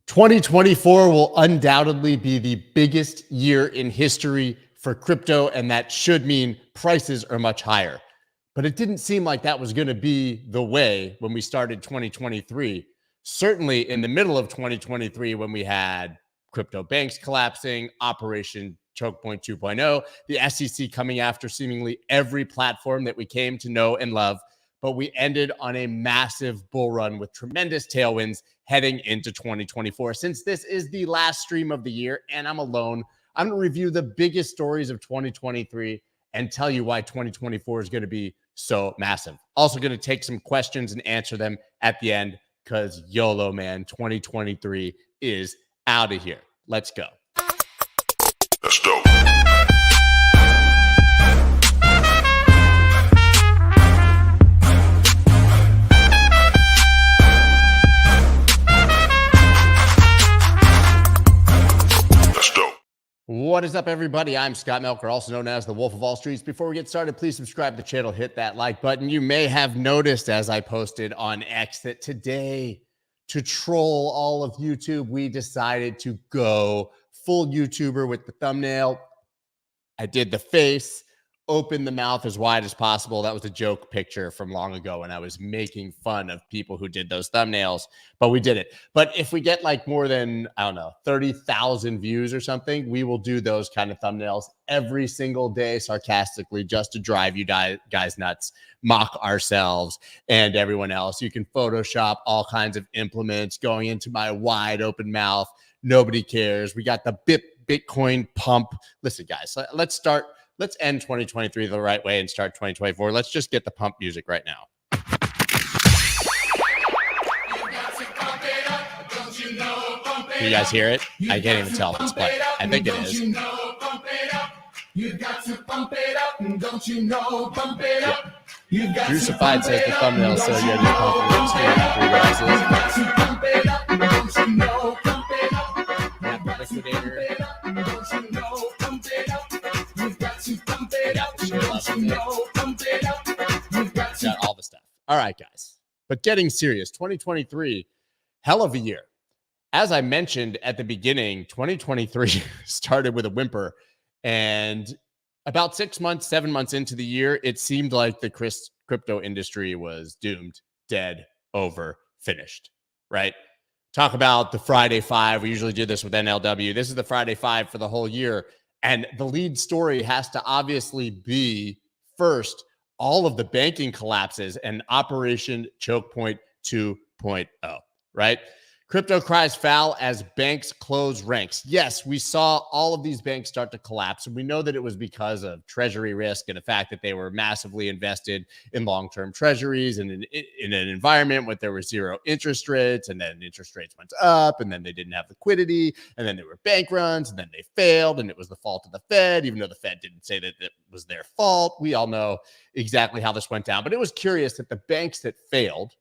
2024 will undoubtedly be the biggest year in history for crypto, and that should mean prices are much higher. But it didn't seem like that was going to be the way when we started 2023. Certainly in the middle of 2023, when we had crypto banks collapsing, Operation Choke Point 2.0, the SEC coming after seemingly every platform that we came to know and love. But we ended on a massive bull run with tremendous tailwinds heading into 2024. Since this is the last stream of the year and I'm alone, I'm going to review the biggest stories of 2023 and tell you why 2024 is going to be so massive. Also going to take some questions and answer them at the end because YOLO, man, 2023 is out of here. Let's go. Let's go. What is up, everybody? I'm Scott Melker, also known as the Wolf of All Streets. Before we get started, please subscribe to the channel, hit that like button. You may have noticed as I posted on X that today, to troll all of YouTube, we decided to go full YouTuber with the thumbnail. I did the face, opened the mouth as wide as possible. That was a joke picture from long ago when I was making fun of people who did those thumbnails, but we did it. But if we get like more than, I don't know, 30,000 views or something, we will do those kind of thumbnails every single day sarcastically just to drive you guys nuts, mock ourselves and everyone else. You can Photoshop all kinds of implements going into my wide open mouth. Nobody cares. We got the Bitcoin pump. Listen, guys, let's end 2023 the right way and start 2024. Let's just get the pump music right now. Can you guys hear it? I can't even tell if it's playing. I think it is. You got to pump it up, and don't you know, pump it up. Crucified says the thumbnail, so you're going to pump it up. Don't you know, pump it up. Liquidator. Don't you know, pump it up. You've got to pump it up. Don't you know, pump it up. You've got all the stuff. All right, guys. But getting serious, 2023, hell of a year. As I mentioned at the beginning, 2023 started with a whimper. And about 6 months, 7 months into the year, it seemed like the crypto industry was doomed, dead, over, finished, right? Talk about the Friday Five. We usually do this with NLW. This is the Friday Five for the whole year. And the lead story has to obviously be, first, all of the banking collapses and Operation Choke Point 2.0, right? Crypto cries foul as banks close ranks. Yes, we saw all of these banks start to collapse, and we know that it was because of treasury risk and the fact that they were massively invested in long-term treasuries and in an environment where there were zero interest rates, and then interest rates went up, and then they didn't have liquidity, and then there were bank runs, and then they failed, and it was the fault of the Fed, even though the Fed didn't say that it was their fault. We all know exactly how this went down, but it was curious that the banks that failed,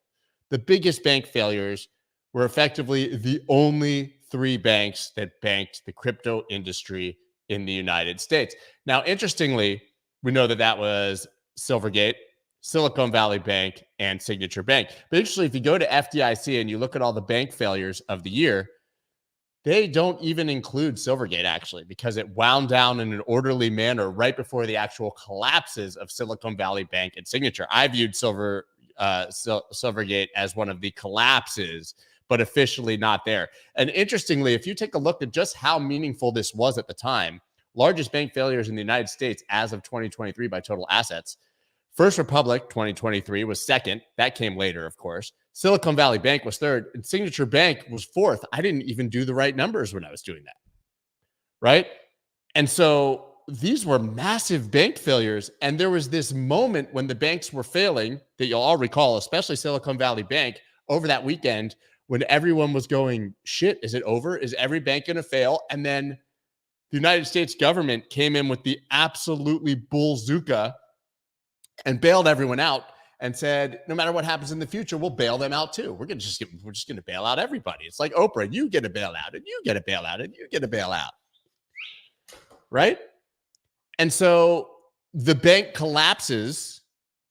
the biggest bank failures, were effectively the only three banks that banked the crypto industry in the United States. Now, interestingly, we know that that was Silvergate, Silicon Valley Bank, and Signature Bank. But interestingly, if you go to FDIC and you look at all the bank failures of the year, they don't even include Silvergate, actually, because it wound down in an orderly manner right before the actual collapses of Silicon Valley Bank and Signature. I viewed Silvergate as one of the collapses, but officially not there. And interestingly, if you take a look at just how meaningful this was at the time, largest bank failures in the United States as of 2023 by total assets. First Republic 2023 was second. That came later, of course. Silicon Valley Bank was third, and Signature Bank was fourth. I didn't even do the right numbers when I was doing that, right? And so these were massive bank failures. And there was this moment when the banks were failing that you'll all recall, especially Silicon Valley Bank, over that weekend, when everyone was going, shit, is it over? Is every bank going to fail? And then the United States government came in with the absolutely bullzooka and bailed everyone out and said, no matter what happens in the future, we'll bail them out too. We're just going to bail out everybody. It's like Oprah, you get a bailout, and you get a bailout, and you get a bailout, right? And so the bank collapses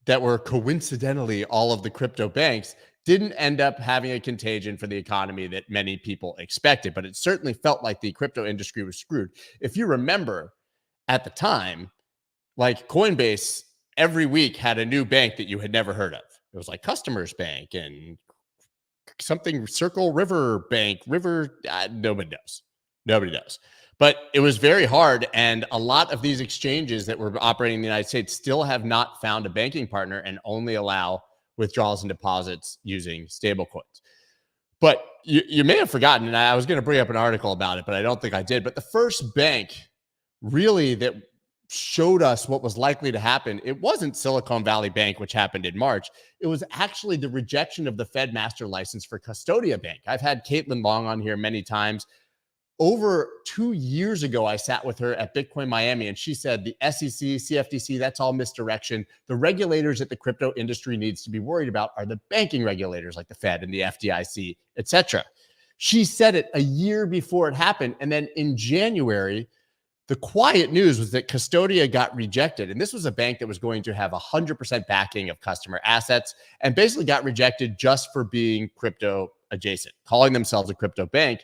that were coincidentally all of the crypto banks didn't end up having a contagion for the economy that many people expected, but it certainly felt like the crypto industry was screwed. If you remember at the time, like Coinbase every week had a new bank that you had never heard of. It was like Customers Bank and something Circle River Bank, nobody knows. Nobody knows. But it was very hard. And a lot of these exchanges that were operating in the United States still have not found a banking partner and only allow withdrawals and deposits using stablecoins. But you may have forgotten, and I was going to bring up an article about it, but I don't think I did. But the first bank really that showed us what was likely to happen, it wasn't Silicon Valley Bank, which happened in March. It was actually the rejection of the Fed master license for Custodia Bank. I've had Caitlin Long on here many times. Over 2 years ago, I sat with her at Bitcoin Miami, and she said the SEC, CFTC, that's all misdirection. The regulators that the crypto industry needs to be worried about are the banking regulators like the Fed and the FDIC, etc. She said it a year before it happened. And then in January, the quiet news was that Custodia got rejected. And this was a bank that was going to have 100% backing of customer assets and basically got rejected just for being crypto adjacent, calling themselves a crypto bank.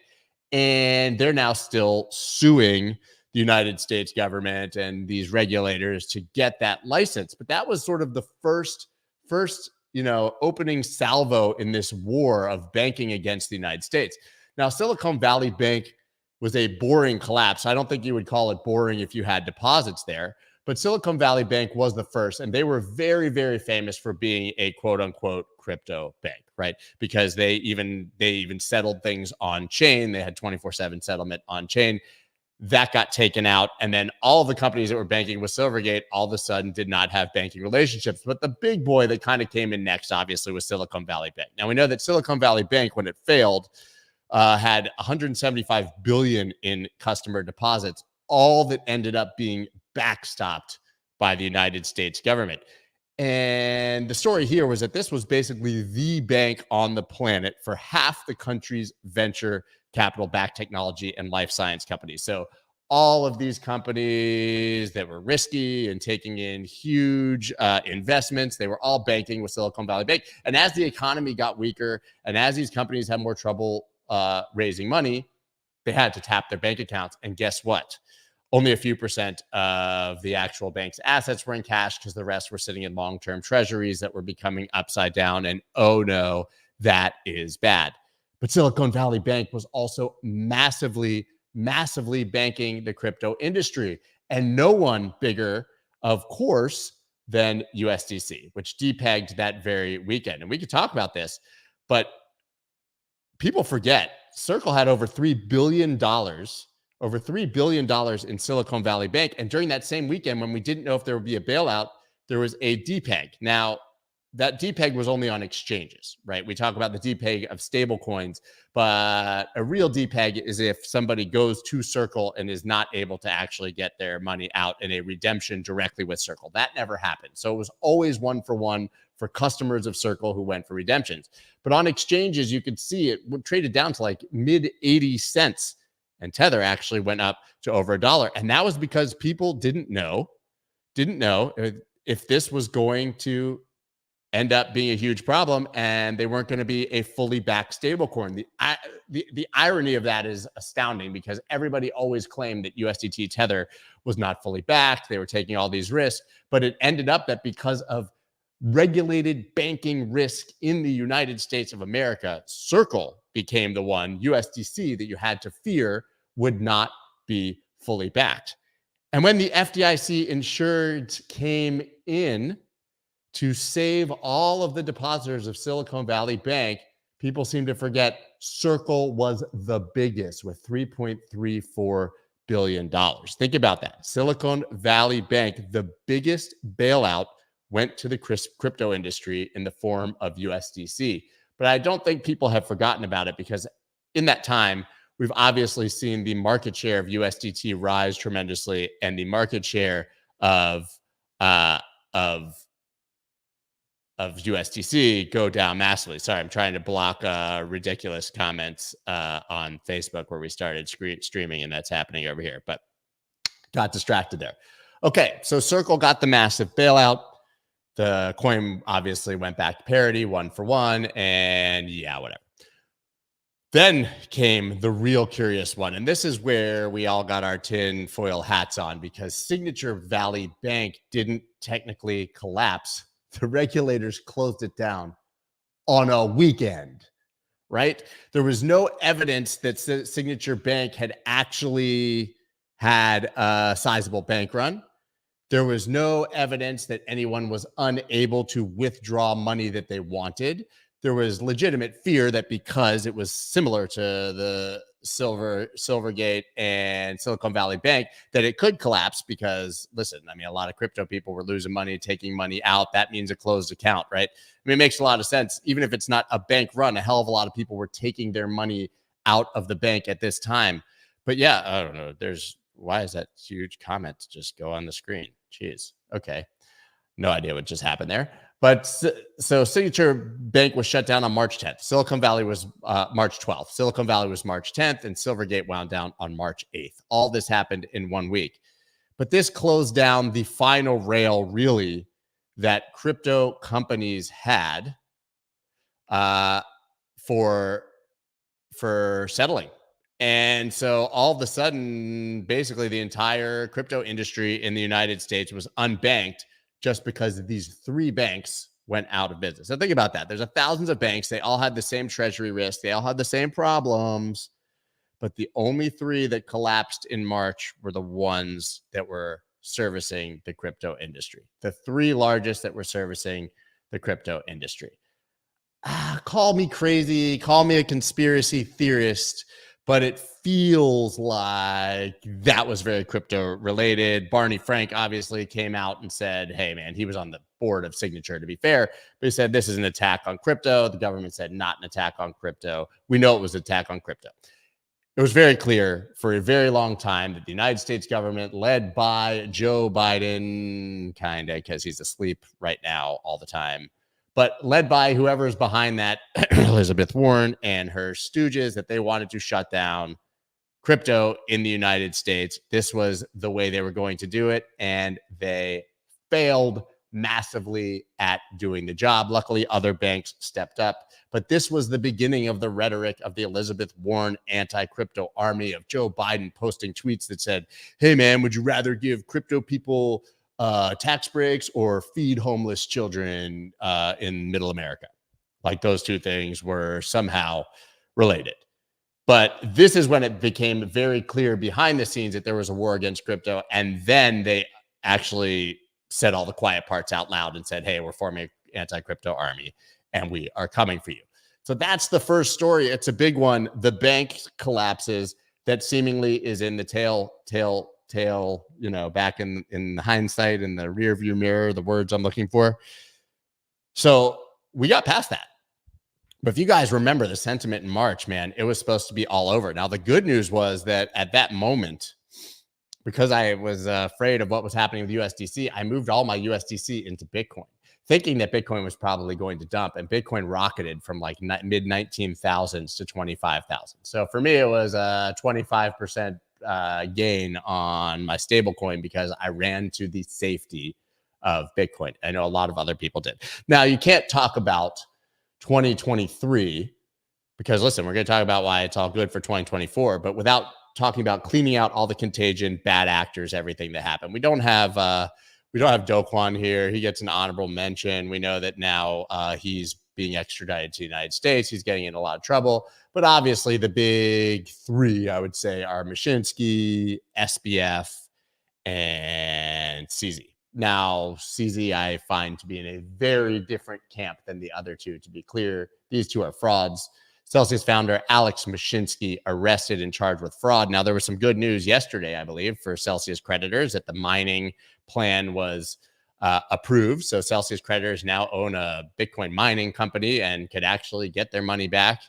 And they're now still suing the United States government and these regulators to get that license. But that was sort of the first, opening salvo in this war of banking against the United States. Now, Silicon Valley Bank was a boring collapse. I don't think you would call it boring if you had deposits there. But Silicon Valley Bank was the first, and they were very, very famous for being a quote unquote crypto bank, right? Because they even settled things on chain. They had 24/7 settlement on chain. That got taken out. And then all of the companies that were banking with Silvergate all of a sudden did not have banking relationships. But the big boy that kind of came in next, obviously, was Silicon Valley Bank. Now, we know that Silicon Valley Bank, when it failed, had 175 billion in customer deposits, all that ended up being backstopped by the United States government. And the story here was that this was basically the bank on the planet for half the country's venture capital-backed technology and life science companies. So all of these companies that were risky and taking in huge investments, they were all banking with Silicon Valley Bank. And as the economy got weaker and as these companies had more trouble raising money, they had to tap their bank accounts. And guess what? Only a few percent of the actual bank's assets were in cash because the rest were sitting in long-term treasuries that were becoming upside down. And oh no, that is bad. But Silicon Valley Bank was also massively banking the crypto industry. And no one bigger, of course, than USDC, which depegged that very weekend. And we could talk about this, but people forget Circle had over $3 billion in Silicon Valley Bank. And during that same weekend, when we didn't know if there would be a bailout, there was a depeg. Now, that depeg was only on exchanges, right? We talk about the depeg of stable coins, but a real depeg is if somebody goes to Circle and is not able to actually get their money out in a redemption directly with Circle. That never happened. So it was always one for one for customers of Circle who went for redemptions. But on exchanges, you could see it traded down to like mid 80 cents. And Tether actually went up to over $1. And that was because people didn't know if this was going to end up being a huge problem and they weren't going to be a fully backed stablecoin. The irony of that is astounding because everybody always claimed that USDT Tether was not fully backed. They were taking all these risks, but it ended up that because of regulated banking risk in the United States of America, Circle became the one, USDC, that you had to fear would not be fully backed. And when the FDIC insured came in to save all of the depositors of Silicon Valley Bank, people seem to forget Circle was the biggest with $3.34 billion. Think about that. Silicon Valley Bank, the biggest bailout, went to the crypto industry in the form of USDC. But I don't think people have forgotten about it because in that time, we've obviously seen the market share of USDT rise tremendously and the market share of USDC go down massively. Sorry, I'm trying to block ridiculous comments on Facebook where we started streaming, and that's happening over here, but got distracted there. Okay, so Circle got the massive bailout. The coin obviously went back to parity, 1 for 1, and yeah, whatever. Then came the real curious one, and this is where we all got our tin foil hats on, because Signature Valley Bank didn't technically collapse. The regulators closed it down on a weekend, right? There was no evidence that Signature Bank had actually had a sizable bank run. There was no evidence that anyone was unable to withdraw money that they wanted. There was legitimate fear that because it was similar to the Silvergate and Silicon Valley Bank, that it could collapse because, listen, I mean, a lot of crypto people were losing money, taking money out. That means a closed account, right? I mean, it makes a lot of sense. Even if it's not a bank run, a hell of a lot of people were taking their money out of the bank at this time. But yeah, I don't know. Why is that huge comment just go on the screen? Jeez. Okay. No idea what just happened there. But so Signature Bank was shut down on March 10th. Silicon Valley was March 12th. Silicon Valley was March 10th, and Silvergate wound down on March 8th. All this happened in 1 week. But this closed down the final rail, really, that crypto companies had for settling. And so all of a sudden, basically the entire crypto industry in the United States was unbanked just because these 3 banks went out of business. So think about that. There's thousands of banks. They all had the same treasury risk. They all had the same problems. But the only 3 that collapsed in March were the ones that were servicing the crypto industry. The 3 largest that were servicing the crypto industry. Call me crazy, call me a conspiracy theorist, but it feels like that was very crypto related. Barney Frank obviously came out and said, hey, man, he was on the board of Signature, to be fair, but he said this is an attack on crypto. The government said not an attack on crypto. We know it was an attack on crypto. It was very clear for a very long time that the United States government, led by Joe Biden, kind of because he's asleep right now all the time, but led by whoever is behind that, Elizabeth Warren and her stooges, that they wanted to shut down crypto in the United States. This was the way they were going to do it, and they failed massively at doing the job. Luckily, other banks stepped up, but this was the beginning of the rhetoric of the Elizabeth Warren anti-crypto army, of Joe Biden posting tweets that said, hey, man, would you rather give crypto people tax breaks or feed homeless children in middle America? Like those 2 things were somehow related. But this is when it became very clear behind the scenes that there was a war against crypto. And then they actually said all the quiet parts out loud and said, hey, we're forming an anti-crypto army and we are coming for you. So that's the first story. It's a big one. The bank collapses. That seemingly is in the tail, back in hindsight, in the rear view mirror, the words I'm looking for. So we got past that. But if you guys remember the sentiment in March, man, it was supposed to be all over. Now, the good news was that at that moment, because I was afraid of what was happening with USDC, I moved all my USDC into Bitcoin, thinking that Bitcoin was probably going to dump, and Bitcoin rocketed from like mid 19,000s to 25,000. So for me, it was a 25% gain on my stable coin because I ran to the safety of Bitcoin. I know a lot of other people did. Now, you can't talk about 2023 because, listen, we're going to talk about why it's all good for 2024, but without talking about cleaning out all the contagion, bad actors, everything that happened. We don't have Do Kwon here. He gets an honorable mention. We know that now he's being extradited to the United States. He's getting in a lot of trouble. But obviously the big 3, I would say, are Mashinsky, SBF, and CZ. Now, CZ I find to be in a very different camp than the other 2. To be clear, these 2 are frauds. Celsius founder Alex Mashinsky arrested and charged with fraud. Now, there was some good news yesterday, I believe, for Celsius creditors, that the mining plan was approved. So Celsius creditors now own a Bitcoin mining company and could actually get their money back.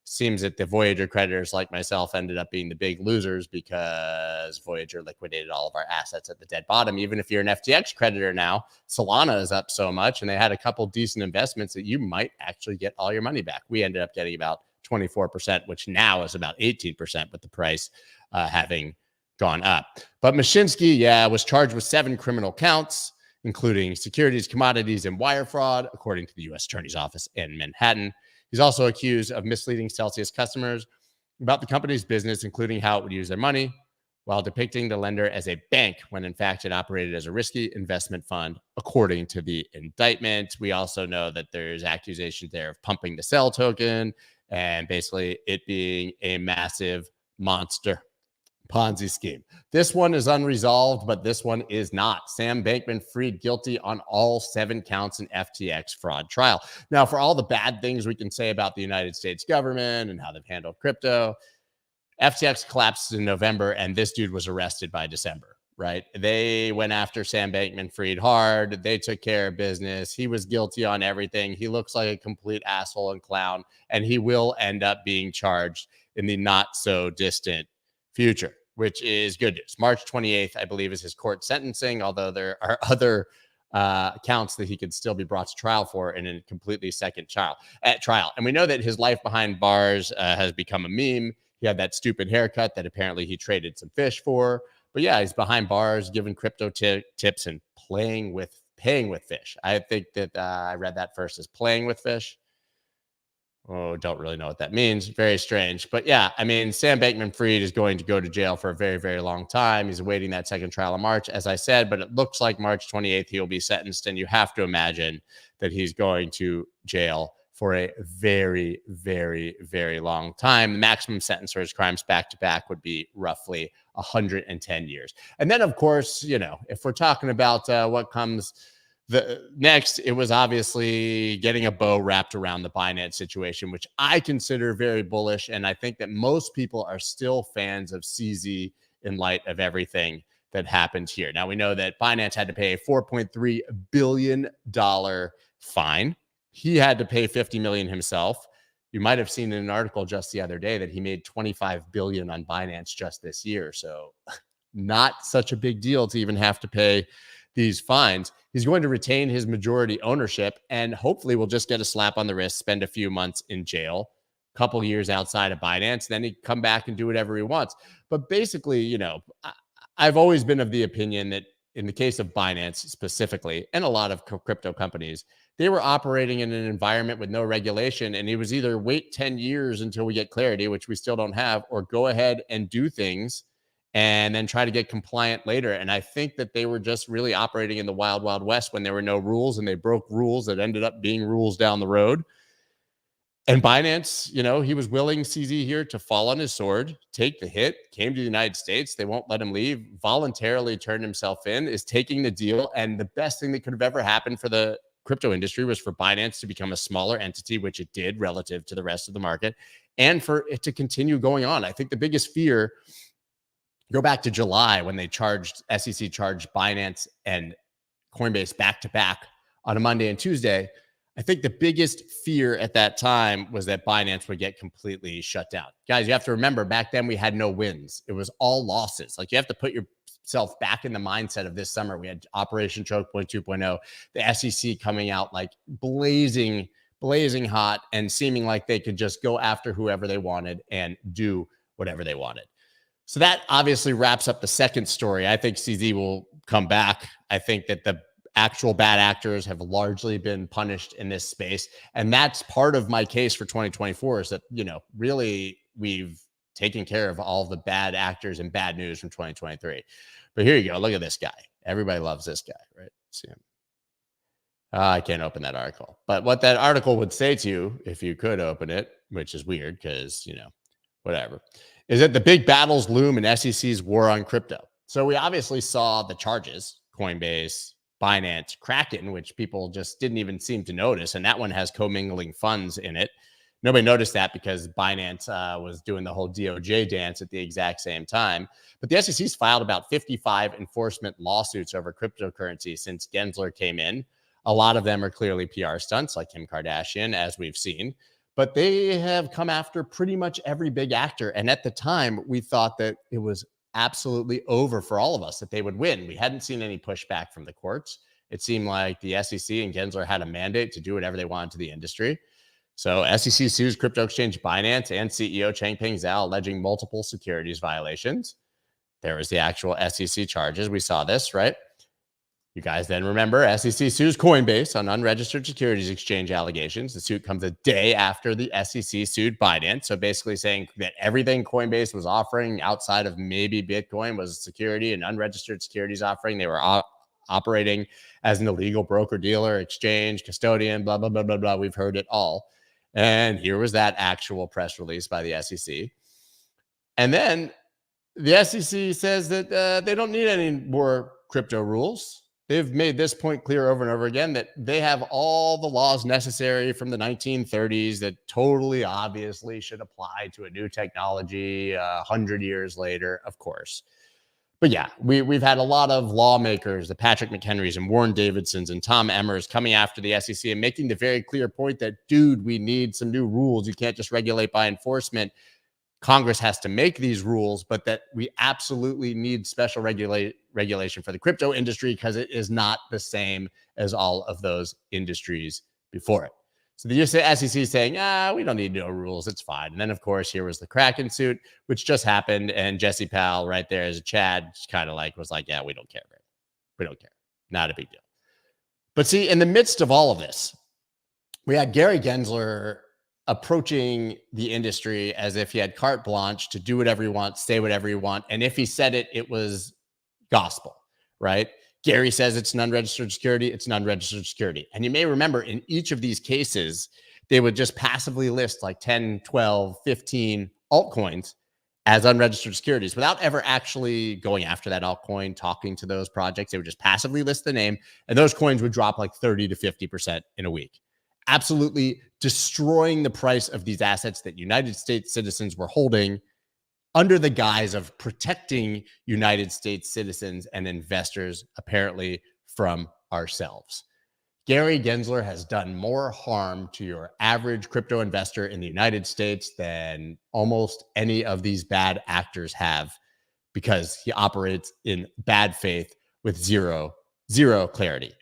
Seems that the Voyager creditors, like myself, ended up being the big losers because Voyager liquidated all of our assets at the dead bottom. Even if you're an FTX creditor now, Solana is up so much, and they had a couple decent investments that you might actually get all your money back. We ended up getting about 24%, which now is about 18% with the price having gone up. But Mashinsky, was charged with 7 criminal counts, including securities, commodities, and wire fraud, according to the U.S. Attorney's Office in Manhattan. He's also accused of misleading Celsius customers about the company's business, including how it would use their money, while depicting the lender as a bank when in fact it operated as a risky investment fund, according to the indictment. We also know that there's accusations there of pumping the sell token and basically it being a massive monster Ponzi scheme. This one is unresolved, but this one is not. Sam Bankman-Fried guilty on all 7 counts in FTX fraud trial. Now, for all the bad things we can say about the United States government and how they've handled crypto, FTX collapsed in November, and this dude was arrested by December, right? They went after Sam Bankman-Fried hard. They took care of business. He was guilty on everything. He looks like a complete asshole and clown, and he will end up being charged in the not-so-distant future, which is good news. March 28th, I believe, is his court sentencing, although there are other counts that he could still be brought to trial for in a completely second trial. And we know that his life behind bars has become a meme. He had that stupid haircut that apparently he traded some fish for. But yeah, he's behind bars, giving crypto tips and paying with fish. I think that I read that first as playing with fish. Oh, don't really know what that means. Very strange. But yeah, I mean, Sam Bankman-Fried is going to go to jail for a very, very long time. He's awaiting that second trial in March, as I said, but it looks like March 28th he'll be sentenced. And you have to imagine that he's going to jail for a very, very, very long time. The maximum sentence for his crimes back to back would be roughly 110 years. And then, of course, you know, if we're talking about what comes next, it was obviously getting a bow wrapped around the Binance situation, which I consider very bullish. And I think that most people are still fans of CZ in light of everything that happened here. Now, we know that Binance had to pay a $4.3 billion fine. He had to pay $50 million himself. You might have seen in an article just the other day that he made $25 billion on Binance just this year. So not such a big deal to even have to pay these fines. He's going to retain his majority ownership and hopefully will just get a slap on the wrist, spend a few months in jail, a couple years outside of Binance, then he'd come back and do whatever he wants. But basically, you know, I've always been of the opinion that in the case of Binance specifically, and a lot of crypto companies, they were operating in an environment with no regulation. And it was either wait 10 years until we get clarity, which we still don't have, or go ahead and do things and then try to get compliant later. And I think that they were just really operating in the wild, wild west when there were no rules, and they broke rules that ended up being rules down the road. And Binance, you know, he was willing, CZ here, to fall on his sword, take the hit, came to the United States. They won't let him leave, voluntarily turned himself in, is taking the deal. And the best thing that could have ever happened for the crypto industry was for Binance to become a smaller entity, which it did relative to the rest of the market, and for it to continue going on. I think the biggest fear, go back to July when they SEC charged Binance and Coinbase back to back on a Monday and Tuesday. I think the biggest fear at that time was that Binance would get completely shut down. Guys, you have to remember, back then we had no wins. It was all losses. Like, you have to put yourself back in the mindset of this summer. We had Operation Choke Point 2.0, the SEC coming out like blazing hot and seeming like they could just go after whoever they wanted and do whatever they wanted. So that obviously wraps up the second story. I think CZ will come back. I think that the actual bad actors have largely been punished in this space. And that's part of my case for 2024 is that, you know, really we've taken care of all the bad actors and bad news from 2023. But here you go. Look at this guy. Everybody loves this guy, right? See him. I can't open that article. But what that article would say to you, if you could open it, which is weird because, you know, whatever, is that the big battles loom in SEC's war on crypto. So we obviously saw the charges, Coinbase, Binance, Kraken, which people just didn't even seem to notice. And that one has commingling funds in it. Nobody noticed that because Binance was doing the whole DOJ dance at the exact same time. But the SEC's filed about 55 enforcement lawsuits over cryptocurrency since Gensler came in. A lot of them are clearly PR stunts like Kim Kardashian, as we've seen. But they have come after pretty much every big actor. And at the time, we thought that it was absolutely over for all of us, that they would win. We hadn't seen any pushback from the courts. It seemed like the SEC and Gensler had a mandate to do whatever they wanted to the industry. So SEC sues crypto exchange Binance and CEO Changpeng Zhao, alleging multiple securities violations. There was the actual SEC charges. We saw this, right? You guys then remember SEC sues Coinbase on unregistered securities exchange allegations. The suit comes a day after the SEC sued Binance. So basically saying that everything Coinbase was offering outside of maybe Bitcoin was security and unregistered securities offering. They were operating as an illegal broker dealer, exchange, custodian, blah, blah, blah, blah, blah. We've heard it all. And here was that actual press release by the SEC. And then the SEC says that they don't need any more crypto rules. They've made this point clear over and over again that they have all the laws necessary from the 1930s that totally obviously should apply to a new technology 100 years later, of course. But yeah, we've had a lot of lawmakers, the Patrick McHenrys and Warren Davidsons and Tom Emmers coming after the SEC and making the very clear point that, dude, we need some new rules. You can't just regulate by enforcement. Congress has to make these rules, but that we absolutely need special regulation for the crypto industry because it is not the same as all of those industries before it. So the SEC is saying, we don't need no rules. It's fine. And then, of course, here was the Kraken suit, which just happened. And Jesse Powell right there as a Chad kind of was like, yeah, we don't care. Right? We don't care. Not a big deal. But see, in the midst of all of this, we had Gary Gensler approaching the industry as if he had carte blanche to do whatever you want, say whatever you want. And if he said it, it was gospel, right? Gary says it's an unregistered security. It's an unregistered security. And you may remember in each of these cases, they would just passively list like 10, 12, 15 altcoins as unregistered securities without ever actually going after that altcoin, talking to those projects. They would just passively list the name, and those coins would drop like 30 to 50% in a week. Absolutely destroying the price of these assets that United States citizens were holding under the guise of protecting United States citizens and investors, apparently from ourselves. Gary Gensler has done more harm to your average crypto investor in the United States than almost any of these bad actors have, because he operates in bad faith with zero clarity.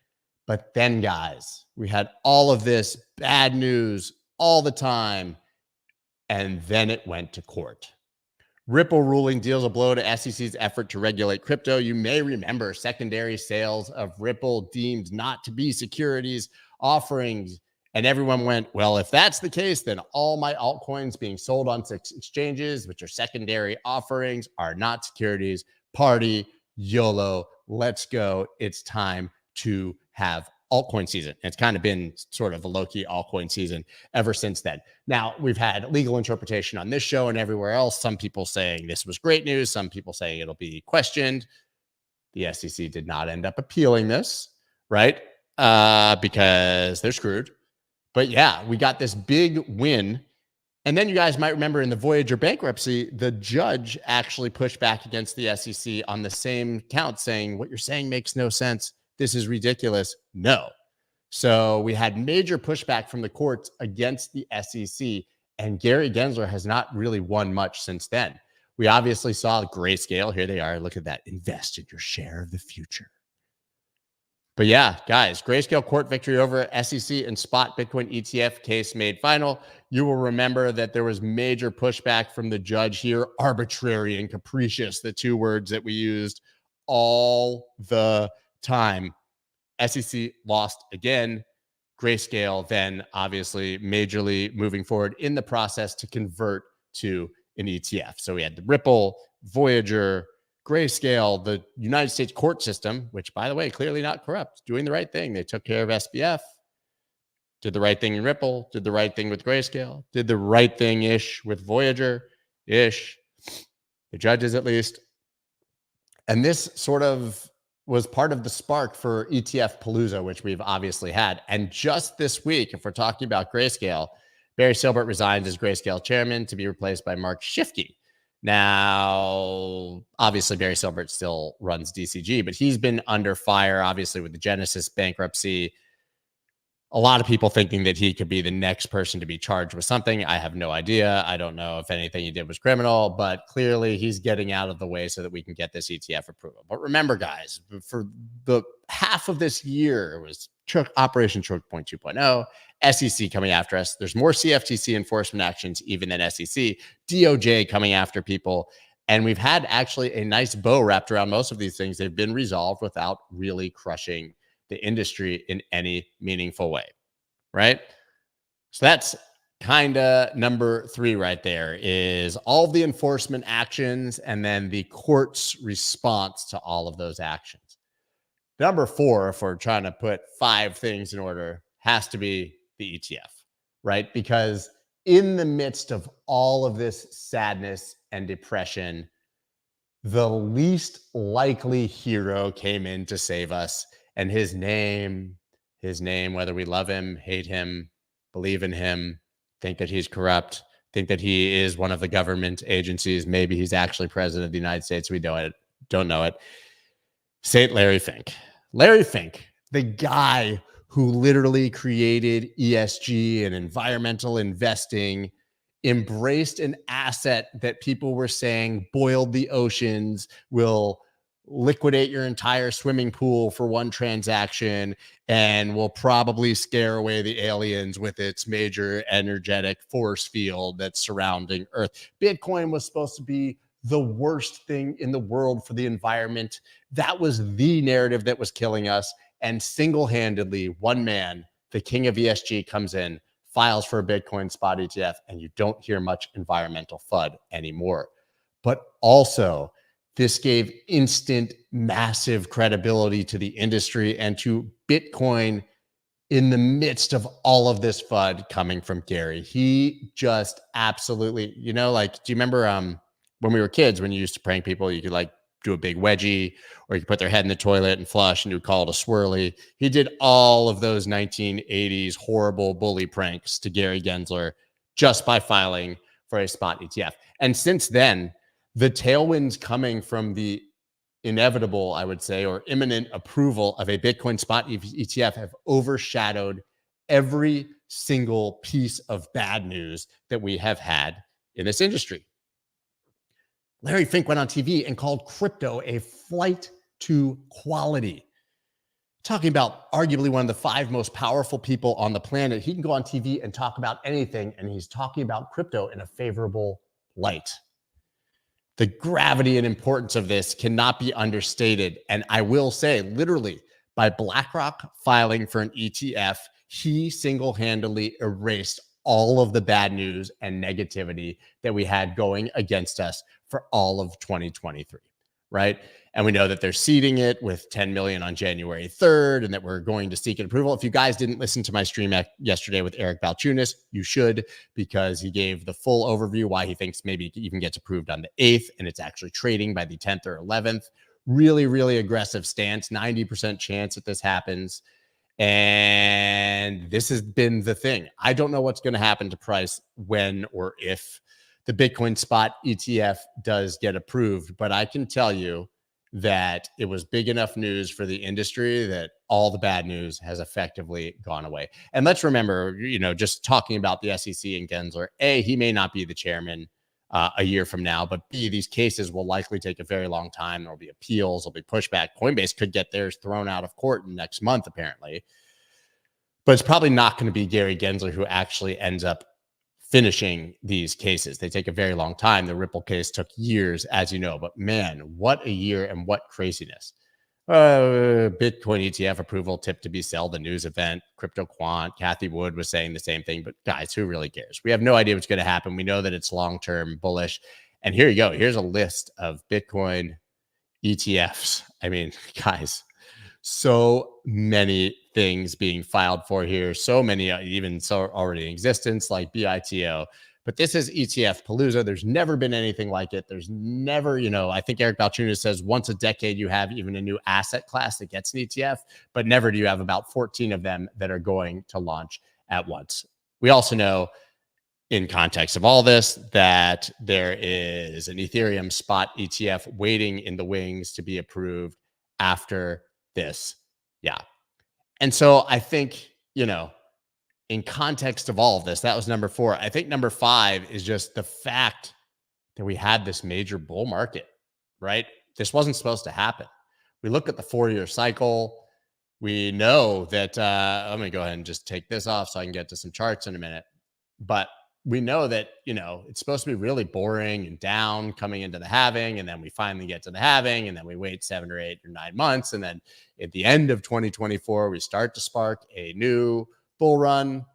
But then, guys, we had all of this bad news all the time, and then it went to court. Ripple ruling deals a blow to SEC's effort to regulate crypto. You may remember secondary sales of Ripple deemed not to be securities offerings, and everyone went, well, if that's the case, then all my altcoins being sold on exchanges, which are secondary offerings, are not securities. Party, YOLO, let's go. It's time to have altcoin season. And it's kind of been sort of a low-key altcoin season ever since then. Now, we've had legal interpretation on this show and everywhere else. Some people saying this was great news. Some people saying it'll be questioned. The SEC did not end up appealing this, right? Because they're screwed. But yeah, we got this big win. And then you guys might remember in the Voyager bankruptcy, the judge actually pushed back against the SEC on the same count, saying, what you're saying makes no sense. This is ridiculous. No. So we had major pushback from the courts against the SEC, and Gary Gensler has not really won much since then. We obviously saw Grayscale. Here they are. Look at that. Invest in your share of the future. But yeah, guys, Grayscale court victory over SEC and spot Bitcoin ETF case made final. You will remember that there was major pushback from the judge here. Arbitrary and capricious, the two words that we used all the time. SEC lost again. Grayscale then obviously majorly moving forward in the process to convert to an ETF. So we had the Ripple, Voyager, Grayscale, the United States court system, which, by the way, clearly not corrupt, doing the right thing. They took care of SBF, did the right thing in Ripple, did the right thing with Grayscale, did the right thing-ish with Voyager-ish, the judges at least. And this sort of was part of the spark for ETF Palooza, which we've obviously had. And just this week, if we're talking about Grayscale, Barry Silbert resigns as Grayscale chairman to be replaced by Mark Shifke. Now, obviously, Barry Silbert still runs DCG, but he's been under fire, obviously, with the Genesis bankruptcy. A lot of people thinking that he could be the next person to be charged with something. I have no idea. I don't know if anything he did was criminal, but clearly he's getting out of the way so that we can get this ETF approval. But remember, guys, for the half of this year, it was Operation Choke Point 2.0, SEC coming after us. There's more CFTC enforcement actions even than SEC, DOJ coming after people. And we've had actually a nice bow wrapped around most of these things. They've been resolved without really crushing the industry in any meaningful way, right? So that's kind of number 3 right there, is all the enforcement actions and then the court's response to all of those actions. Number 4, if we're trying to put 5 things in order, has to be the ETF, right? Because in the midst of all of this sadness and depression, the least likely hero came in to save us. And his name, whether we love him, hate him, believe in him, think that he's corrupt, think that he is one of the government agencies, maybe he's actually president of the United States, we don't know it. St. Larry Fink. Larry Fink, the guy who literally created ESG and environmental investing, embraced an asset that people were saying boiled the oceans, will liquidate your entire swimming pool for one transaction, and will probably scare away the aliens with its major energetic force field that's surrounding Earth. Bitcoin was supposed to be the worst thing in the world for the environment. That was the narrative that was killing us. And single-handedly, one man, the king of ESG, comes in, files for a Bitcoin spot ETF, and you don't hear much environmental FUD anymore. But also, this gave instant, massive credibility to the industry and to Bitcoin in the midst of all of this FUD coming from Gary. He just absolutely, do you remember when we were kids, when you used to prank people, you could like do a big wedgie, or you could put their head in the toilet and flush, and you would call it a swirly. He did all of those 1980s horrible bully pranks to Gary Gensler just by filing for a spot ETF. And since then, the tailwinds coming from the inevitable, I would say, or imminent approval of a Bitcoin spot ETF have overshadowed every single piece of bad news that we have had in this industry. Larry Fink went on TV and called crypto a flight to quality. Talking about arguably one of the 5 most powerful people on the planet. He can go on TV and talk about anything, and he's talking about crypto in a favorable light. The gravity and importance of this cannot be understated. And I will say, literally, by BlackRock filing for an ETF, he single-handedly erased all of the bad news and negativity that we had going against us for all of 2023, right? And we know that they're seeding it with 10 million on January 3rd, and that we're going to seek an approval. If you guys didn't listen to my stream yesterday with Eric Balchunas, you should, because he gave the full overview why he thinks maybe it even gets approved on the 8th, and it's actually trading by the 10th or 11th. Really, really aggressive stance, 90% chance that this happens. And this has been the thing. I don't know what's going to happen to price when or if the Bitcoin spot ETF does get approved, but I can tell you that it was big enough news for the industry that all the bad news has effectively gone away. And let's remember, just talking about the SEC and Gensler, A, he may not be the chairman a year from now, but B, these cases will likely take a very long time. There'll be appeals, there'll be pushback. Coinbase could get theirs thrown out of court next month, apparently. But it's probably not going to be Gary Gensler who actually ends up finishing these cases. They take a very long time. The Ripple case took years, as you know, but man, what a year and what craziness. Bitcoin ETF approval tipped to be sell, the news event, crypto quant. Kathy Wood was saying the same thing, but guys, who really cares? We have no idea what's going to happen. We know that it's long-term bullish. And here you go. Here's a list of Bitcoin ETFs. I mean, guys, so many things being filed for here. So many even already in existence, like BITO. But this is ETF Palooza. There's never been anything like it. There's never, I think Eric Balchunas says once a decade you have even a new asset class that gets an ETF, but never do you have about 14 of them that are going to launch at once. We also know, in context of all this, that there is an Ethereum spot ETF waiting in the wings to be approved after this. Yeah. And so I think, in context of all of this, that was number 4. I think number 5 is just the fact that we had this major bull market, right? This wasn't supposed to happen. We look at the 4-year cycle. We know that, let me go ahead and just take this off so I can get to some charts in a minute. But we know that, it's supposed to be really boring and down coming into the halving. And then we finally get to the halving, and then we wait 7 or 8 or 9 months. And then at the end of 2024, we start to spark a new bull run.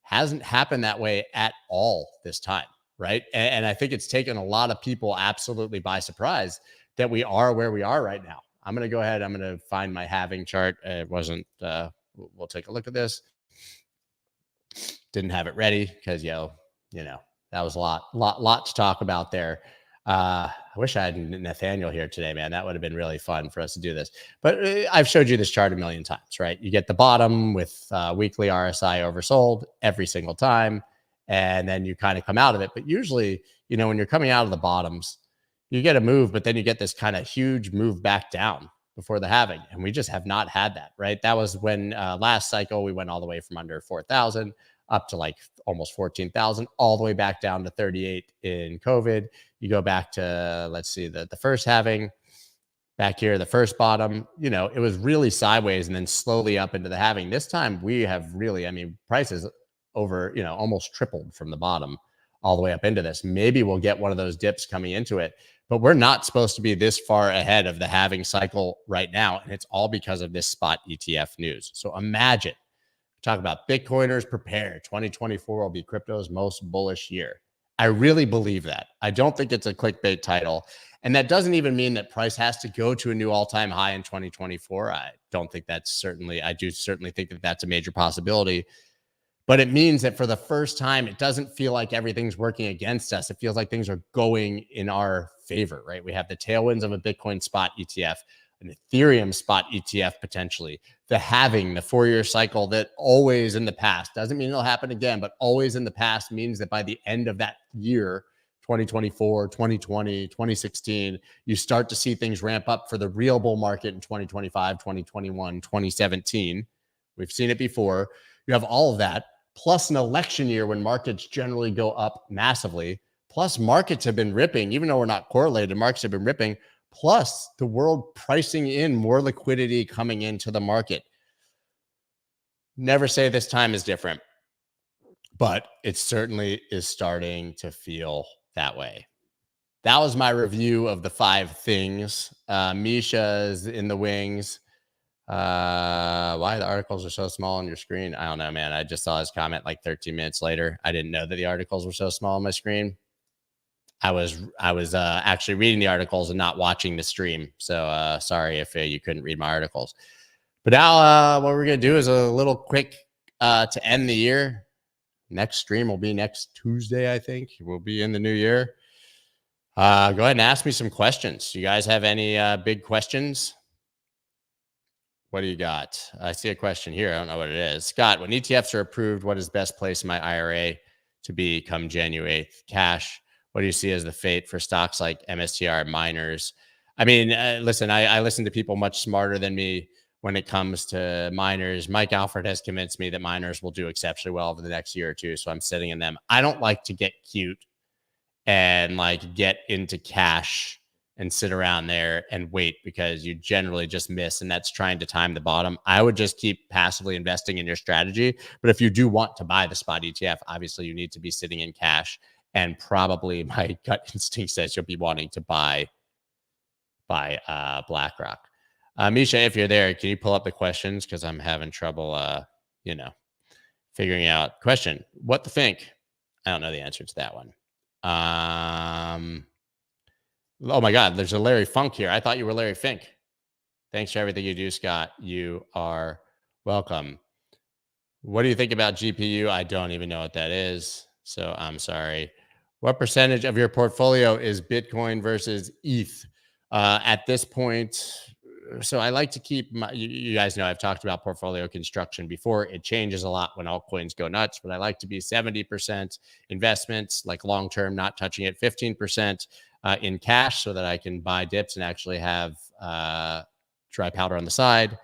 Hasn't happened that way at all this time, right? And I think it's taken a lot of people absolutely by surprise that we are where we are right now. I'm going to go ahead. I'm going to find my halving chart. It wasn't, we'll take a look at this. Didn't have it ready because, that was a lot to talk about there. I wish I had Nathaniel here today, man. That would have been really fun for us to do this. But I've showed you this chart a million times, right? You get the bottom with weekly RSI oversold every single time, and then you kind of come out of it. But usually, when you're coming out of the bottoms, you get a move, but then you get this kind of huge move back down before the halving. And we just have not had that, right? That was when last cycle we went all the way from under 4,000 up to like almost 14,000, all the way back down to 38 in COVID. You go back to, let's see, the first halving back here, the first bottom, it was really sideways and then slowly up into the halving. This time we have really, prices over, almost tripled from the bottom all the way up into this. Maybe we'll get one of those dips coming into it, but we're not supposed to be this far ahead of the halving cycle right now. And it's all because of this spot ETF news. So imagine, talk about Bitcoiners prepare. 2024 will be crypto's most bullish year. I really believe that. I don't think it's a clickbait title. And that doesn't even mean that price has to go to a new all-time high in 2024. I don't think I do certainly think that that's a major possibility. But it means that for the first time, it doesn't feel like everything's working against us. It feels like things are going in our favor, right? We have the tailwinds of a Bitcoin spot ETF, an Ethereum spot ETF potentially, the halving, the 4-year cycle that always in the past, doesn't mean it'll happen again, but always in the past means that by the end of that year, 2024, 2020, 2016, you start to see things ramp up for the real bull market in 2025, 2021, 2017. We've seen it before. You have all of that, plus an election year when markets generally go up massively, plus markets have been ripping, even though we're not correlated, markets have been ripping, plus the world pricing in more liquidity coming into the market. Never say this time is different, but it certainly is starting to feel that way. That was my review of the 5 things. Misha's in the wings. Why the articles are so small on your screen? I don't know, man. I just saw his comment like 13 minutes later. I didn't know that the articles were so small on my screen. I was actually reading the articles and not watching the stream. So sorry if you couldn't read my articles. But now what we're going to do is a little quick to end the year. Next stream will be next Tuesday, I think. We'll be in the new year. Go ahead and ask me some questions. You guys have any big questions? What do you got? I see a question here. I don't know what it is. Scott, when ETFs are approved, what is best place in my IRA to be come January 8th? Cash. What do you see as the fate for stocks like MSTR, miners? I mean, listen, I listen to people much smarter than me when it comes to miners. Mike Alfred has convinced me that miners will do exceptionally well over the next year or two. So I'm sitting in them. I don't like to get cute and like get into cash and sit around there and wait because you generally just miss. And that's trying to time the bottom. I would just keep passively investing in your strategy. But if you do want to buy the spot ETF, obviously you need to be sitting in cash. And probably my gut instinct says you'll be wanting to buy BlackRock. Misha, if you're there, can you pull up the questions? Because I'm having trouble, figuring out. Question, what to think? I don't know the answer to that one. Oh my God, there's a Larry Funk here. I thought you were Larry Fink. Thanks for everything you do, Scott. You are welcome. What do you think about GPU? I don't even know what that is, so I'm sorry. What percentage of your portfolio is Bitcoin versus ETH at this point? So I like to keep you guys know I've talked about portfolio construction before. It changes a lot when altcoins go nuts, but I like to be 70% investments, like long-term, not touching it, 15% in cash so that I can buy dips and actually have dry powder on the side.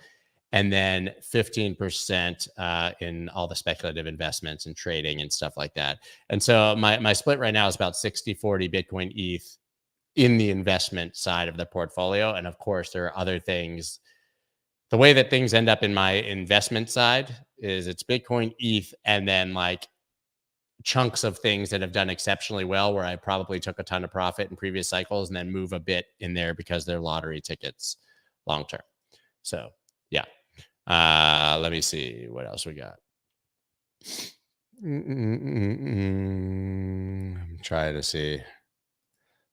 And then 15% in all the speculative investments and trading and stuff like that. And so my split right now is about 60-40 Bitcoin ETH in the investment side of the portfolio. And of course, there are other things. The way that things end up in my investment side is it's Bitcoin, ETH, and then like chunks of things that have done exceptionally well where I probably took a ton of profit in previous cycles and then move a bit in there because they're lottery tickets long term. So yeah. Let me see what else we got. I'm trying to see.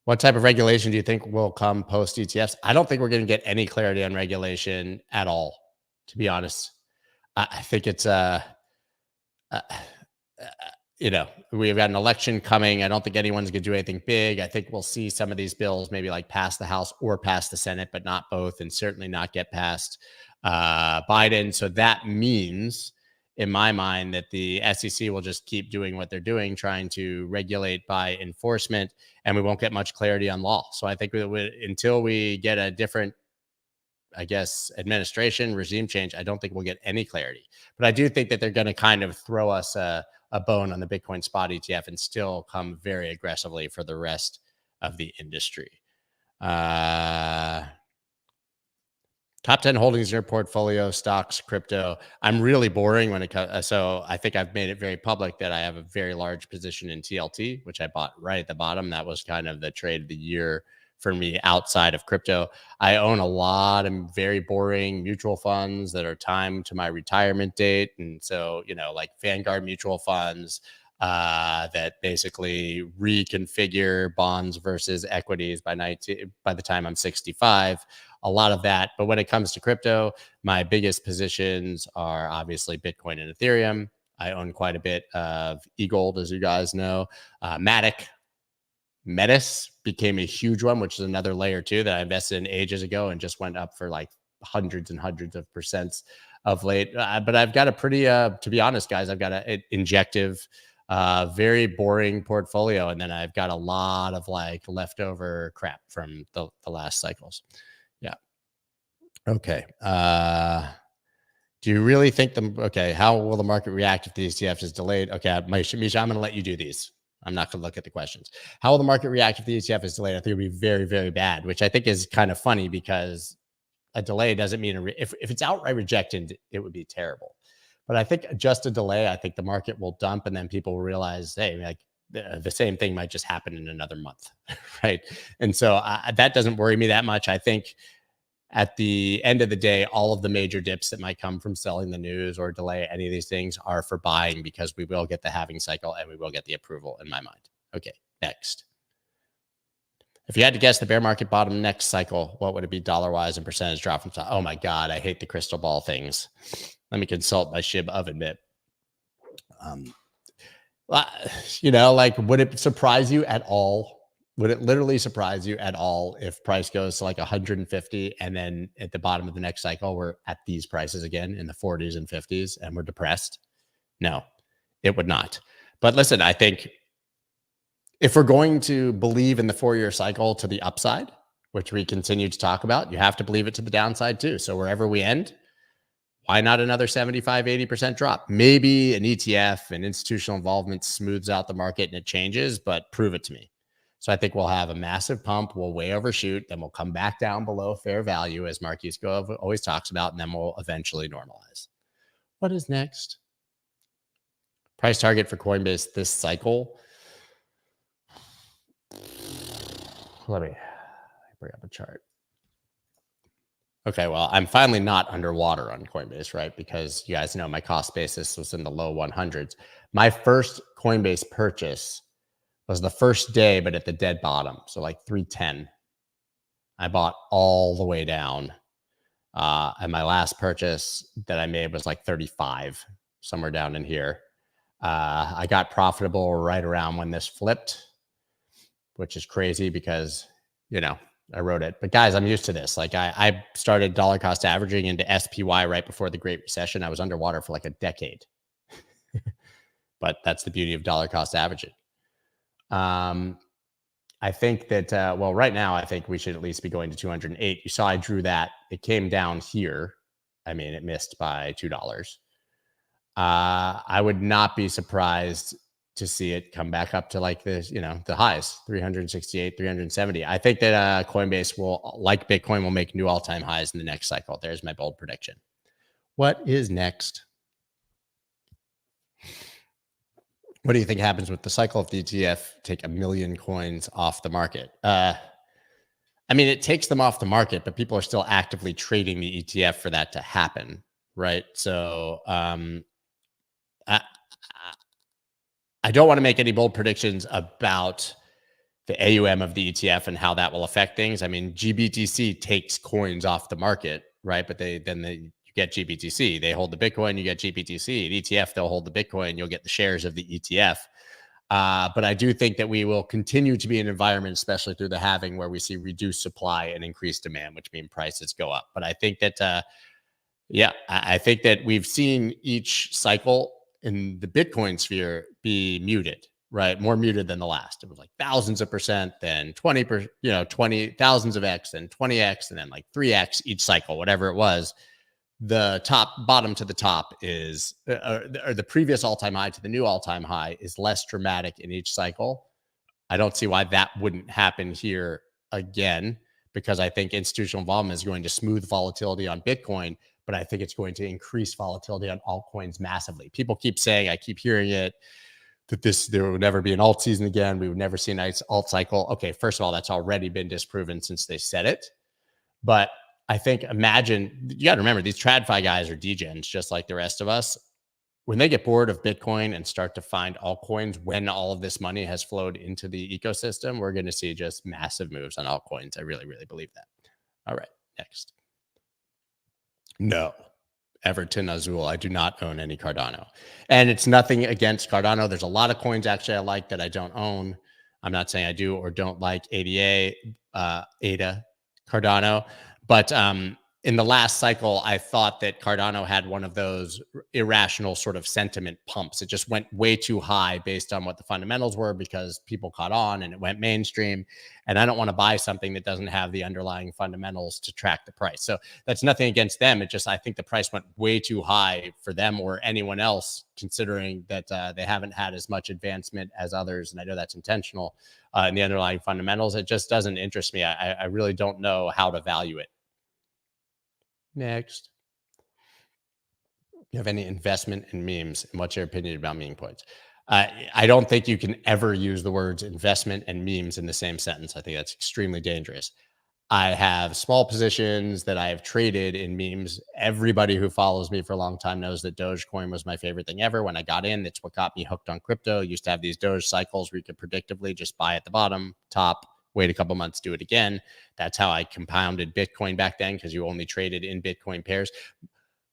What type of regulation do you think will come post ETFs? I don't think we're going to get any clarity on regulation at all, to be honest. I think it's you know, we've got an election coming. I don't think anyone's going to do anything big. I think we'll see some of these bills maybe like pass the House or pass the Senate, but not both, and certainly not get past Biden. So that means, in my mind, that the SEC will just keep doing what they're doing, trying to regulate by enforcement, and we won't get much clarity on law. So I think until we get a different, I guess, administration, regime change, I don't think we'll get any clarity. But I do think that they're going to kind of throw us a bone on the Bitcoin spot ETF and still come very aggressively for the rest of the industry. Top 10 holdings in your portfolio, stocks, crypto. I'm really boring when it comes. So I think I've made it very public that I have a very large position in TLT, which I bought right at the bottom. That was kind of the trade of the year for me outside of crypto. I own a lot of very boring mutual funds that are timed to my retirement date. And so, you know, like Vanguard mutual funds that basically reconfigure bonds versus equities by the time I'm 65. A lot of that. But when it comes to crypto, my biggest positions are obviously Bitcoin and Ethereum. I own quite a bit of eGold, as you guys know. Matic. Metis became a huge one, which is another layer two that I invested in ages ago and just went up for like hundreds and hundreds of percents of late. But I've got a pretty, to be honest, guys, I've got an injective, very boring portfolio. And then I've got a lot of like leftover crap from the last cycles. Yeah. Okay. Do you really think how will the market react if the ETF is delayed? Okay, Misha, I'm going to let you do these. I'm not going to look at the questions. How will the market react if the ETF is delayed? I think it would be very, very bad, which I think is kind of funny because a delay doesn't mean if it's outright rejected, it would be terrible. But I think just a delay, I think the market will dump and then people will realize, hey, like the same thing might just happen in another month, right? And so that doesn't worry me that much. I think at the end of the day, all of the major dips that might come from selling the news or delay any of these things are for buying because we will get the halving cycle and we will get the approval in my mind. Okay, next. If you had to guess the bear market bottom next cycle, what would it be dollar-wise and percentage drop from top? Oh my God, I hate the crystal ball things. Let me consult my SHIB oven bit. You know, like, would it surprise you at all? Would it literally surprise you at all if price goes to like 150 and then at the bottom of the next cycle, we're at these prices again in the 40s and 50s and we're depressed? No, it would not. But listen, I think if we're going to believe in the 4-year cycle to the upside, which we continue to talk about, you have to believe it to the downside too. So wherever we end, why not another 75, 80% drop? Maybe an ETF and institutional involvement smooths out the market and it changes, but prove it to me. So I think we'll have a massive pump. We'll way overshoot. Then we'll come back down below fair value, as Marquise Gove always talks about, and then we'll eventually normalize. What is next? Price target for Coinbase this cycle. Let me bring up a chart. Okay, well, I'm finally not underwater on Coinbase, right? Because you guys know my cost basis was in the low 100s. My first Coinbase purchase was the first day, but at the dead bottom. So like 310. I bought all the way down. And my last purchase that I made was like 35, somewhere down in here. I got profitable right around when this flipped, which is crazy because, you know, I wrote it. But guys, I'm used to this. Like I started dollar cost averaging into SPY right before the Great Recession. I was underwater for like a decade. But that's the beauty of dollar cost averaging. I think that, well, right now, I think we should at least be going to 208. You saw I drew that. It came down here. I mean, it missed by $2. I would not be surprised to see it come back up to like this, you know, the highs, 368, 370. I think that Coinbase will, like Bitcoin, will make new all-time highs in the next cycle. There's my bold prediction. What is next? What do you think happens with the cycle if the ETF take 1 million coins off the market? I mean, it takes them off the market, but people are still actively trading the ETF for that to happen, right? So I, I don't want to make any bold predictions about the AUM of the ETF and how that will affect things. I mean, GBTC takes coins off the market, right? But you get GBTC. They hold the Bitcoin, you get GBTC. An ETF, they'll hold the Bitcoin, you'll get the shares of the ETF. But I do think that we will continue to be in an environment, especially through the halving, where we see reduced supply and increased demand, which means prices go up. But I think that, I think that we've seen each cycle in the Bitcoin sphere be muted, right? More muted than the last. It was like thousands of percent, then 20 thousands of X, then 20X, and then like 3X each cycle, whatever it was. The bottom to the top is, or the previous all-time high to the new all-time high is less dramatic in each cycle. I don't see why that wouldn't happen here again, because I think institutional involvement is going to smooth volatility on Bitcoin, but I think it's going to increase volatility on altcoins massively. People keep saying, I keep hearing it, that there would never be an alt season again. We would never see a nice alt cycle. Okay, first of all, that's already been disproven since they said it. But I think, imagine, you got to remember, these TradFi guys are degens just like the rest of us. When they get bored of Bitcoin and start to find altcoins, when all of this money has flowed into the ecosystem, we're going to see just massive moves on altcoins. I really, really believe that. All right, next. No, Everton Azul. I do not own any Cardano. And it's nothing against Cardano. There's a lot of coins actually I like that I don't own. I'm not saying I do or don't like ADA, Cardano. But in the last cycle, I thought that Cardano had one of those irrational sort of sentiment pumps. It just went way too high based on what the fundamentals were because people caught on and it went mainstream. And I don't want to buy something that doesn't have the underlying fundamentals to track the price. So that's nothing against them. It just, I think the price went way too high for them or anyone else, considering that they haven't had as much advancement as others. And I know that's intentional in the underlying fundamentals. It just doesn't interest me. I really don't know how to value it. Next. You have any investment in memes? And what's your opinion about meme coins? I don't think you can ever use the words investment and memes in the same sentence. I think that's extremely dangerous. I have small positions that I have traded in memes. Everybody who follows me for a long time knows that Dogecoin was my favorite thing ever. When I got in, it's what got me hooked on crypto. I used to have these Doge cycles where you could predictably just buy at the bottom, top, wait a couple months, do it again. That's how I compounded Bitcoin back then, because you only traded in Bitcoin pairs.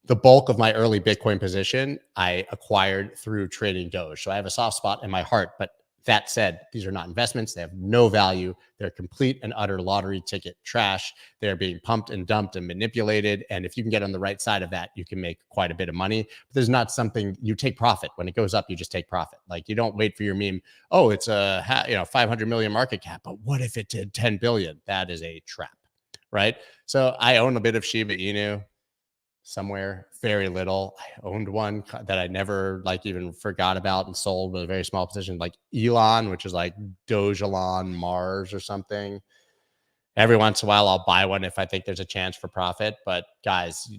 The bulk of my early Bitcoin position I acquired through trading Doge. So I have a soft spot in my heart. But that said, these are not investments. They have no value. They're complete and utter lottery ticket trash. They're being pumped and dumped and manipulated. And if you can get on the right side of that, you can make quite a bit of money. But there's not something you take profit. When it goes up, you just take profit. Like, you don't wait for your meme. Oh, it's a 500 million market cap. But what if it did 10 billion? That is a trap, right? So I own a bit of Shiba Inu. Somewhere, very little. I owned one that I never even forgot about and sold with a very small position, like Elon, which is like Dogelon Mars or something. Every once in a while, I'll buy one if I think there's a chance for profit. But guys,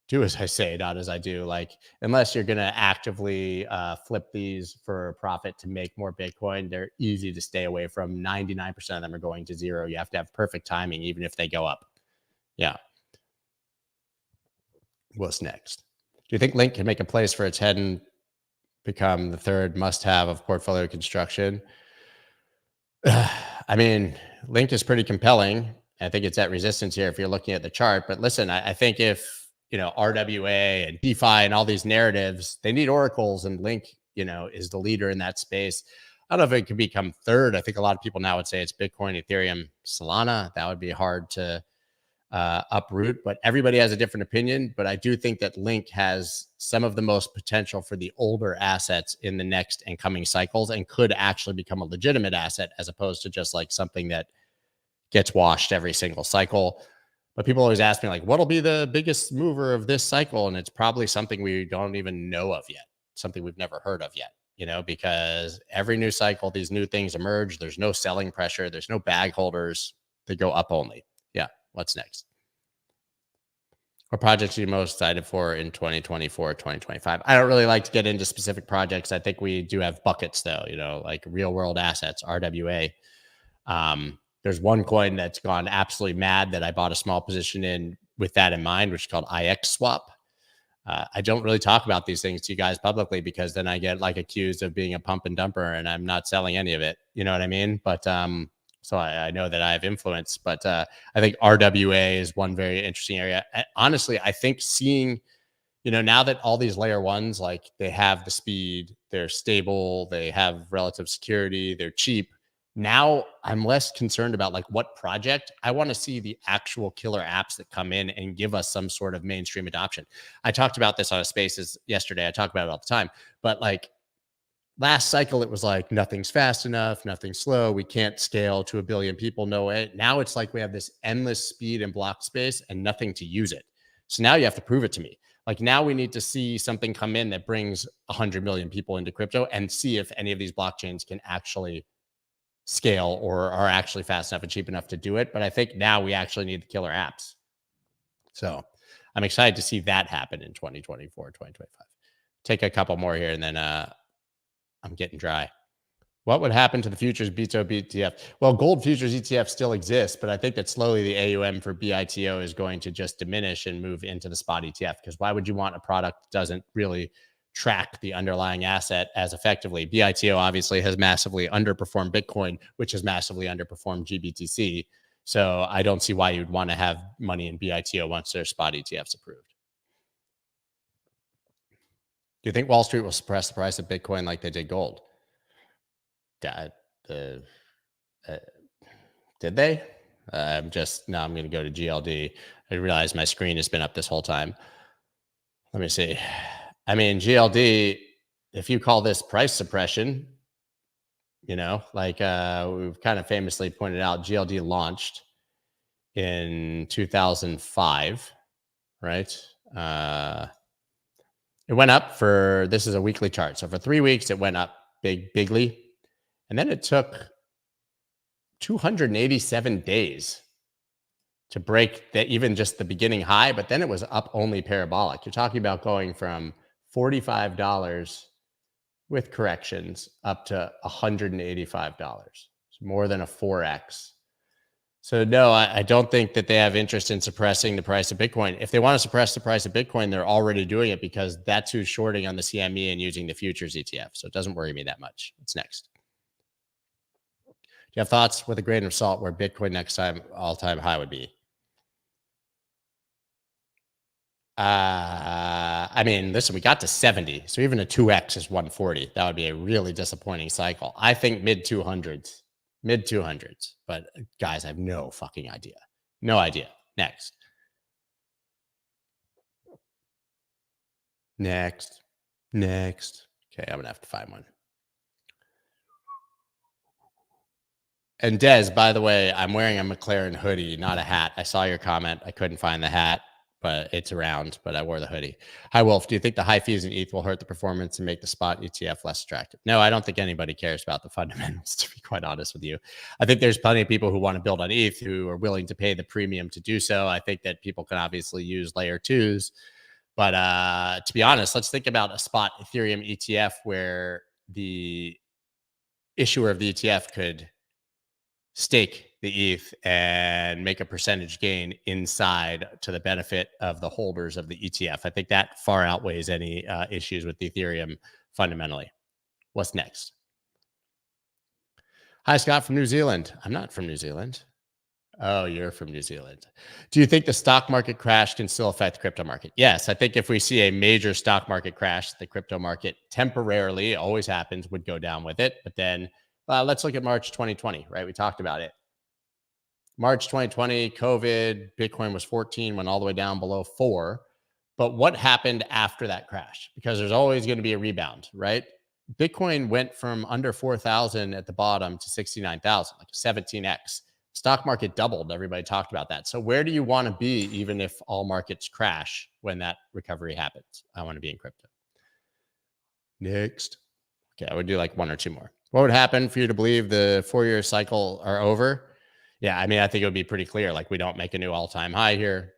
do as I say, not as I do. Like, unless you're going to actively flip these for profit to make more Bitcoin, they're easy to stay away from. 99% of them are going to zero. You have to have perfect timing, even if they go up. Yeah. What's next? Do you think Link can make a place for its head and become the third must-have of portfolio construction? I mean, Link is pretty compelling. I think it's at resistance here if you're looking at the chart. But listen, I think if, RWA and DeFi and all these narratives, they need oracles, and Link, is the leader in that space. I don't know if it could become third. I think a lot of people now would say it's Bitcoin, Ethereum, Solana. That would be hard to uproot, but everybody has a different opinion. But I do think that Link has some of the most potential for the older assets in the next and coming cycles, and could actually become a legitimate asset as opposed to just like something that gets washed every single cycle. But people always ask me, like, what'll be the biggest mover of this cycle? And it's probably something we don't even know of yet, something we've never heard of yet, because every new cycle, these new things emerge. There's no selling pressure. There's no bag holders. They go up only. Yeah. What's next? What projects are you most excited for in 2024, 2025? I don't really like to get into specific projects. I think we do have buckets though, you know, like real world assets, RWA. There's one coin that's gone absolutely mad that I bought a small position in with that in mind, which is called IX swap. I don't really talk about these things to you guys publicly because then I get like accused of being a pump and dumper and I'm not selling any of it. You know what I mean? But so I know that I have influence, but I think RWA is one very interesting area. Honestly, I think seeing, you know, now that all these layer ones, like they have the speed, they're stable, they have relative security, they're cheap. Now I'm less concerned about like what project. I want to see the actual killer apps that come in and give us some sort of mainstream adoption. I talked about this on a Spaces yesterday. I talk about it all the time, but like last cycle, it was like nothing's fast enough, nothing's slow. We can't scale to 1 billion people. No way. Now it's like we have this endless speed and block space and nothing to use it. So now you have to prove it to me. Like now we need to see something come in that brings 100 million people into crypto and see if any of these blockchains can actually scale or are actually fast enough and cheap enough to do it. But I think now we actually need the killer apps. So I'm excited to see that happen in 2024, 2025. Take a couple more here and then I'm getting dry. What would happen to the futures BITO ETF? Well, gold futures ETF still exists, but I think that slowly the AUM for BITO is going to just diminish and move into the spot ETF. Because why would you want a product that doesn't really track the underlying asset as effectively? BITO obviously has massively underperformed Bitcoin, which has massively underperformed GBTC. So I don't see why you'd want to have money in BITO once their spot ETF's approved. Do you think Wall Street will suppress the price of Bitcoin like they did gold? Did they? I'm going to go to GLD. I realize my screen has been up this whole time. Let me see. I mean, GLD, if you call this price suppression, you know, like we've kind of famously pointed out, GLD launched in 2005, right? It went up for, this is a weekly chart. So for 3 weeks, it went up bigly. And then it took 287 days to break even just the beginning high, but then it was up only parabolic. You're talking about going from $45 with corrections up to $185. It's more than a 4x. So no, I don't think that they have interest in suppressing the price of Bitcoin. If they want to suppress the price of Bitcoin, they're already doing it because that's who's shorting on the CME and using the futures ETF. So it doesn't worry me that much. What's next? Do you have thoughts with a grain of salt where Bitcoin next time all-time high would be? I mean, listen, we got to 70. So even a 2x is 140. That would be a really disappointing cycle. I think mid 200s. But guys, I have no fucking idea. No idea. Next. Okay, I'm gonna have to find one. And Des, by the way, I'm wearing a McLaren hoodie, not a hat. I saw your comment. I couldn't find the hat, but it's around, but I wore the hoodie. Hi, Wolf. Do you think the high fees in ETH will hurt the performance and make the spot ETF less attractive? No, I don't think anybody cares about the fundamentals, to be quite honest with you. I think there's plenty of people who want to build on ETH who are willing to pay the premium to do so. I think that people can obviously use layer twos. But to be honest, let's think about a spot Ethereum ETF where the issuer of the ETF could stake the ETH and make a percentage gain inside to the benefit of the holders of the ETF. I think that far outweighs any issues with Ethereum fundamentally. What's next? Hi, Scott from New Zealand. I'm not from New Zealand. Oh, you're from New Zealand. Do you think the stock market crash can still affect the crypto market? Yes, I think if we see a major stock market crash, the crypto market temporarily, always happens, would go down with it. But then let's look at March 2020, right? We talked about it. March 2020, COVID, Bitcoin was 14, went all the way down below 4. But what happened after that crash? Because there's always going to be a rebound, right? Bitcoin went from under 4,000 at the bottom to 69,000, like a 17x. Stock market doubled. Everybody talked about that. So where do you want to be even if all markets crash when that recovery happens? I want to be in crypto. Next. Okay, I would do like one or two more. What would happen for you to believe the 4-year cycle are over? Yeah, I mean, I think it would be pretty clear. Like we don't make a new all-time high here,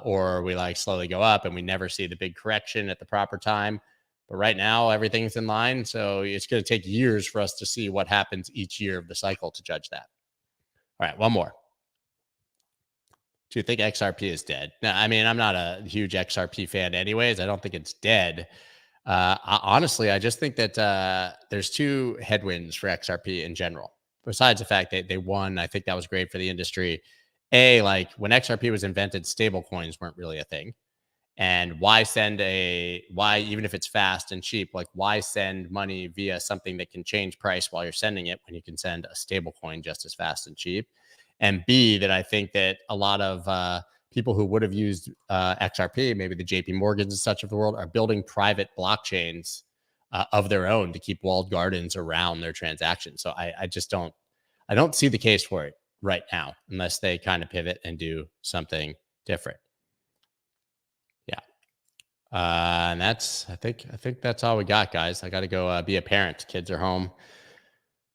or we like slowly go up and we never see the big correction at the proper time. But right now, everything's in line. So it's going to take years for us to see what happens each year of the cycle to judge that. All right, one more. Do you think XRP is dead? No, I mean, I'm not a huge XRP fan anyways. I don't think it's dead. Honestly, I just think that there's two headwinds for XRP in general. Besides the fact that they won, I think that was great for the industry. Like when XRP was invented, stable coins weren't really a thing. And why even if it's fast and cheap, like why send money via something that can change price while you're sending it when you can send a stable coin just as fast and cheap? And B, that I think that a lot of people who would have used XRP, maybe the JP Morgans and such of the world, are building private blockchains of their own to keep walled gardens around their transactions. So I don't see the case for it right now, unless they kind of pivot and do something different. And I think that's all we got, guys. I got to go be a parent. Kids are home.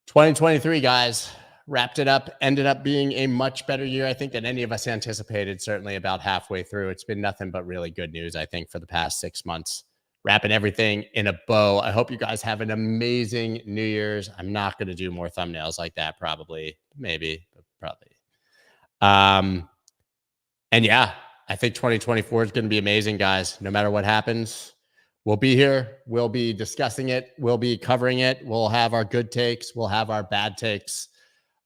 2023, guys, wrapped it up, ended up being a much better year, I think, than any of us anticipated, certainly about halfway through. It's been nothing but really good news, I think, for the past 6 months. Wrapping everything in a bow. I hope you guys have an amazing New Year's. I'm not going to do more thumbnails like that, probably. Maybe, but probably. And yeah, I think 2024 is going to be amazing, guys. No matter what happens, we'll be here. We'll be discussing it. We'll be covering it. We'll have our good takes. We'll have our bad takes.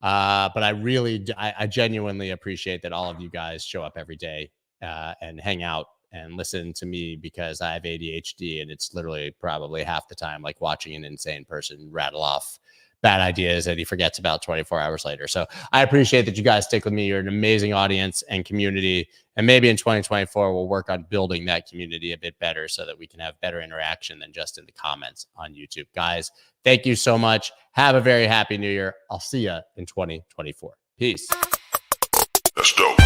But I genuinely appreciate that all of you guys show up every day and hang out and listen to me, because I have ADHD and it's literally probably half the time like watching an insane person rattle off bad ideas that he forgets about 24 hours later. So I appreciate that you guys stick with me. You're an amazing audience and community. And maybe in 2024, we'll work on building that community a bit better so that we can have better interaction than just in the comments on YouTube. Guys, thank you so much. Have a very happy New Year. I'll see you in 2024. Peace. That's dope.